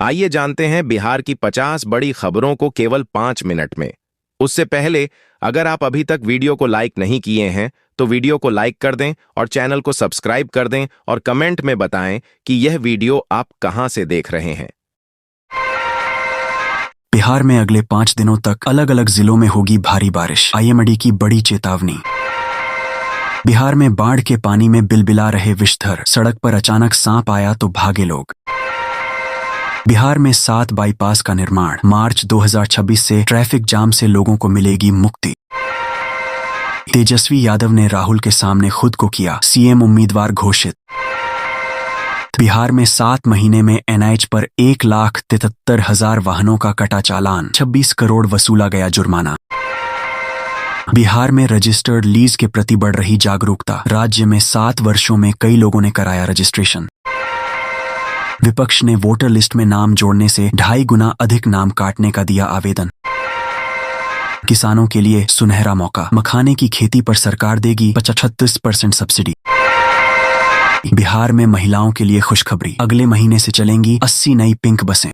आइए जानते हैं बिहार की 50 बड़ी खबरों को केवल 5 मिनट में। उससे पहले अगर आप अभी तक वीडियो को लाइक नहीं किए हैं तो वीडियो को लाइक कर दें और चैनल को सब्सक्राइब कर दें और कमेंट में बताएं कि यह वीडियो आप कहां से देख रहे हैं। बिहार में अगले 5 दिनों तक अलग अलग जिलों में होगी भारी बारिश, आईएमडी की बड़ी चेतावनी। बिहार में बाढ़ के पानी में बिलबिला रहे विषधर, सड़क पर अचानक सांप आया तो भागे लोग। बिहार में 7 बाईपास का निर्माण, मार्च 2026 से ट्रैफिक जाम से लोगों को मिलेगी मुक्ति। तेजस्वी यादव ने राहुल के सामने खुद को किया सीएम उम्मीदवार घोषित। बिहार में 7 महीने में एनएच पर 1,73,000 वाहनों का कटा चालान, 26 करोड़ वसूला गया जुर्माना। बिहार में रजिस्टर्ड लीज के प्रति बढ़ रही जागरूकता, राज्य में 7 वर्षों में कई लोगों ने कराया रजिस्ट्रेशन। विपक्ष ने वोटर लिस्ट में नाम जोड़ने से 2.5 गुना अधिक नाम काटने का दिया आवेदन। किसानों के लिए सुनहरा मौका, मखाने की खेती पर सरकार देगी 35% सब्सिडी। बिहार में महिलाओं के लिए खुशखबरी, अगले महीने से चलेंगी 80 नई पिंक बसें।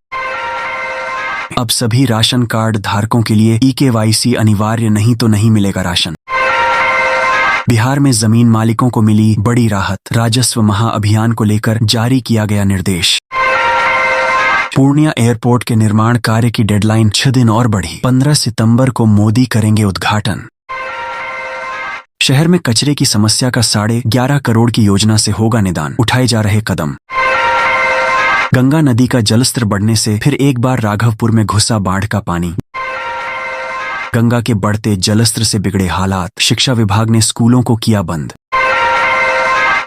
अब सभी राशन कार्ड धारकों के लिए eKYC अनिवार्य, नहीं तो नहीं मिलेगा राशन। बिहार में जमीन मालिकों को मिली बड़ी राहत, राजस्व महाअभियान को लेकर जारी किया गया निर्देश। पूर्णिया एयरपोर्ट के निर्माण कार्य की डेडलाइन 6 दिन और बढ़ी, 15 सितंबर को मोदी करेंगे उद्घाटन। शहर में कचरे की समस्या का 11.5 करोड़ की योजना से होगा निदान, उठाए जा रहे कदम। गंगा नदी का जलस्तर बढ़ने से फिर एक बार राघवपुर में घुसा बाढ़ का पानी। गंगा के बढ़ते जलस्तर से बिगड़े हालात, शिक्षा विभाग ने स्कूलों को किया बंद।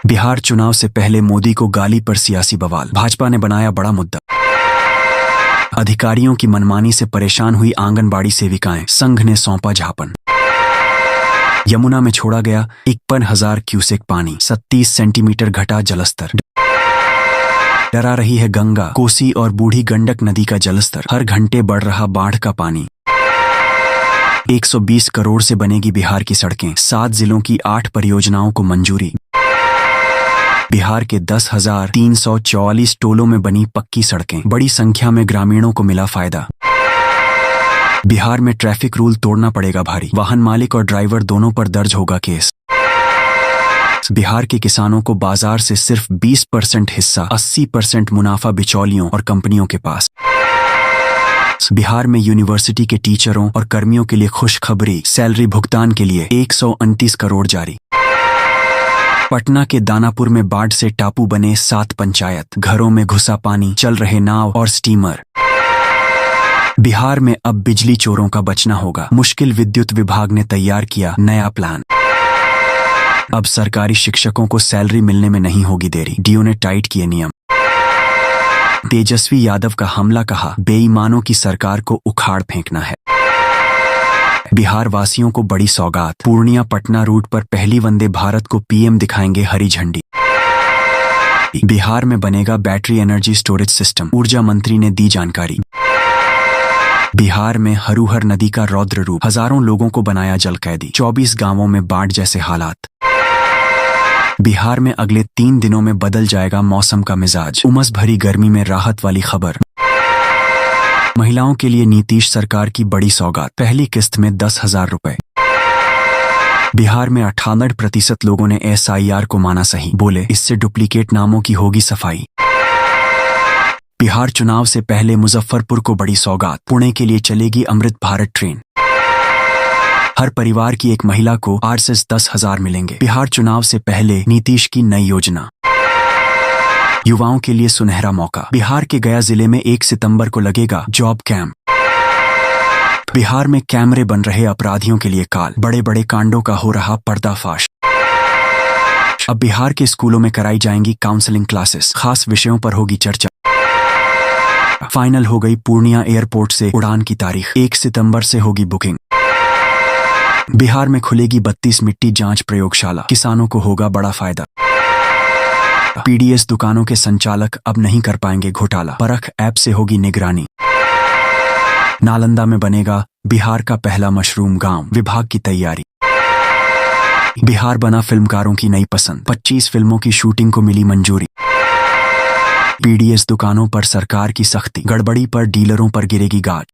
बिहार चुनाव से पहले मोदी को गाली पर सियासी बवाल, भाजपा ने बनाया बड़ा मुद्दा। अधिकारियों की मनमानी से परेशान हुई आंगनबाड़ी सेविकाएं, संघ ने सौंपा ज्ञापन। यमुना में छोड़ा गया 51,000 क्यूसेक पानी, 37 सेंटीमीटर घटा जलस्तर। डरा रही है गंगा, कोसी और बूढ़ी गंडक नदी का जलस्तर, हर घंटे बढ़ रहा बाढ़ का पानी। 120 करोड़ से बनेगी बिहार की सड़कें, 7 जिलों की 8 परियोजनाओं को मंजूरी। बिहार के 10,344 टोलों में बनी पक्की सड़कें, बड़ी संख्या में ग्रामीणों को मिला फायदा। बिहार में ट्रैफिक रूल तोड़ना पड़ेगा भारी, वाहन मालिक और ड्राइवर दोनों पर दर्ज होगा केस। बिहार के किसानों को बाजार से सिर्फ 20% हिस्सा, 80% मुनाफा बिचौलियों और कंपनियों के पास। बिहार में यूनिवर्सिटी के टीचरों और कर्मियों के लिए खुशखबरी, सैलरी भुगतान के लिए 129 करोड़ जारी। पटना के दानापुर में बाढ़ से टापू बने 7 पंचायत, घरों में घुसा पानी, चल रहे नाव और स्टीमर। बिहार में अब बिजली चोरों का बचना होगा, मुश्किल विद्युत विभाग ने तैयार किया नया प्लान। अब सरकारी शिक्षकों को सैलरी मिलने में नहीं होगी देरी, डीओ ने टाइट किए नियम। तेजस्वी यादव का हमला, कहा बेईमानों की सरकार को उखाड़ फेंकना है। बिहार वासियों को बड़ी सौगात, पूर्णिया पटना रूट पर पहली वंदे भारत को पीएम दिखाएंगे हरी झंडी। बिहार में बनेगा बैटरी एनर्जी स्टोरेज सिस्टम, ऊर्जा मंत्री ने दी जानकारी। बिहार में हरुहर नदी का रौद्र रूप, हजारों लोगों को बनाया जल कैदी, 24 गांवों में बाढ़ जैसे हालात। बिहार में अगले 3 दिनों में बदल जाएगा मौसम का मिजाज, उमस भरी गर्मी में राहत वाली खबर। महिलाओं के लिए नीतीश सरकार की बड़ी सौगात, पहली किस्त में 10,000 रुपए। बिहार में 98% लोगों ने SIR को माना सही, बोले इससे डुप्लीकेट नामों की होगी सफाई। बिहार चुनाव से पहले मुजफ्फरपुर को बड़ी सौगात, पुणे के लिए चलेगी अमृत भारत ट्रेन। हर परिवार की एक महिला को RSS 10,000 मिलेंगे। बिहार चुनाव से पहले नीतीश की नई योजना, युवाओं के लिए सुनहरा मौका। बिहार के गया जिले में 1 सितंबर को लगेगा जॉब कैंप। बिहार में कैमरे बन रहे अपराधियों के लिए काल, बड़े बड़े कांडों का हो रहा पर्दाफाश। अब बिहार के स्कूलों में कराई जाएंगी काउंसलिंग क्लासेस, खास विषयों पर होगी चर्चा। फाइनल हो गई पूर्णिया एयरपोर्ट से उड़ान की तारीख, 1 सितंबर से होगी बुकिंग। बिहार में खुलेगी 32 मिट्टी जांच प्रयोगशाला, किसानों को होगा बड़ा फायदा। PDS दुकानों के संचालक अब नहीं कर पाएंगे घोटाला, परख ऐप से होगी निगरानी। नालंदा में बनेगा बिहार का पहला मशरूम गांव, विभाग की तैयारी। बिहार बना फिल्मकारों की नई पसंद, 25 फिल्मों की शूटिंग को मिली मंजूरी। पीडीएस दुकानों पर सरकार की सख्ती, गड़बड़ी पर डीलरों पर गिरेगी गाज।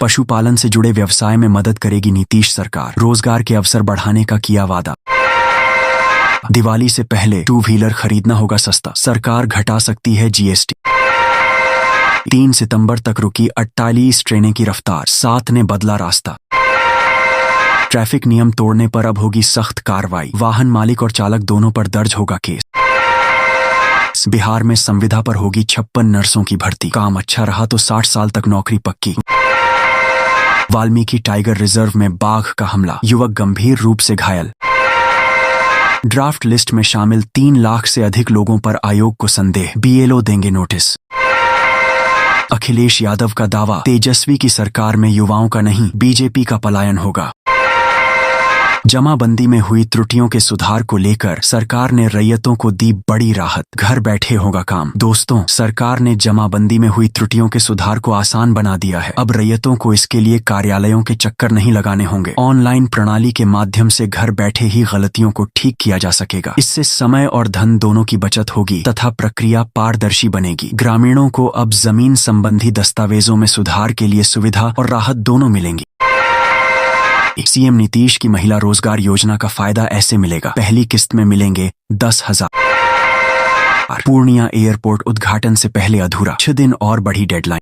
पशुपालन से जुड़े व्यवसाय में मदद करेगी नीतीश सरकार, रोजगार के अवसर बढ़ाने का किया वादा। दिवाली से पहले 2 व्हीलर खरीदना होगा सस्ता, सरकार घटा सकती है जीएसटी। 3 सितंबर तक रुकी 48 ट्रेनें की रफ्तार, 7 ने बदला रास्ता। ट्रैफिक नियम तोड़ने पर अब होगी सख्त कार्रवाई, वाहन मालिक और चालक दोनों पर दर्ज होगा केस। बिहार में संविदा पर होगी 56 नर्सों की भर्ती, काम अच्छा रहा तो 60 साल तक नौकरी पक्की। वाल्मीकि टाइगर रिजर्व में बाघ का हमला, युवक गंभीर रूप से घायल। ड्राफ्ट लिस्ट में शामिल 3 लाख से अधिक लोगों पर आयोग को संदेह, बीएलओ देंगे नोटिस। अखिलेश यादव का दावा, तेजस्वी की सरकार में युवाओं का नहीं बीजेपी का पलायन होगा। जमाबंदी में हुई त्रुटियों के सुधार को लेकर सरकार ने रैयतों को दी बड़ी राहत, घर बैठे होगा काम। दोस्तों, सरकार ने जमाबंदी में हुई त्रुटियों के सुधार को आसान बना दिया है। अब रैयतों को इसके लिए कार्यालयों के चक्कर नहीं लगाने होंगे, ऑनलाइन प्रणाली के माध्यम से घर बैठे ही गलतियों को ठीक किया जा सकेगा। इससे समय और धन दोनों की बचत होगी तथा प्रक्रिया पारदर्शी बनेगी। ग्रामीणों को अब जमीन संबंधी दस्तावेजों में सुधार के लिए सुविधा और राहत दोनों मिलेंगी। सीएम नीतीश की महिला रोजगार योजना का फायदा ऐसे मिलेगा, पहली किस्त में मिलेंगे 10,000। पूर्णिया एयरपोर्ट उद्घाटन से पहले अधूरा, 6 दिन और बढ़ी डेडलाइन।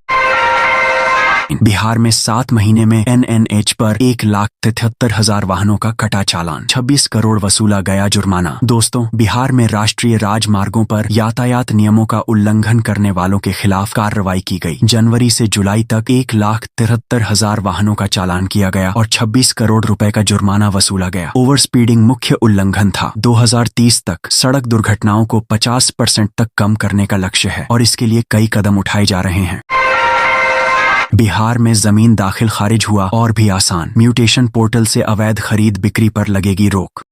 बिहार में 7 महीने में एनएनएच पर 1,73,000 वाहनों का कटा चालान, 26 करोड़ वसूला गया जुर्माना। दोस्तों, बिहार में राष्ट्रीय राजमार्गों पर यातायात नियमों का उल्लंघन करने वालों के खिलाफ कार्रवाई की गई। जनवरी से जुलाई तक 1,73,000 वाहनों का चालान किया गया और 26 करोड़ रुपए का जुर्माना वसूला गया। ओवर स्पीडिंग मुख्य उल्लंघन था। 2030 तक सड़क दुर्घटनाओं को 50% तक कम करने का लक्ष्य है और इसके लिए कई कदम उठाए जा रहे हैं। बिहार में जमीन दाखिल खारिज हुआ और भी आसान, म्यूटेशन पोर्टल से अवैध खरीद बिक्री पर लगेगी रोक।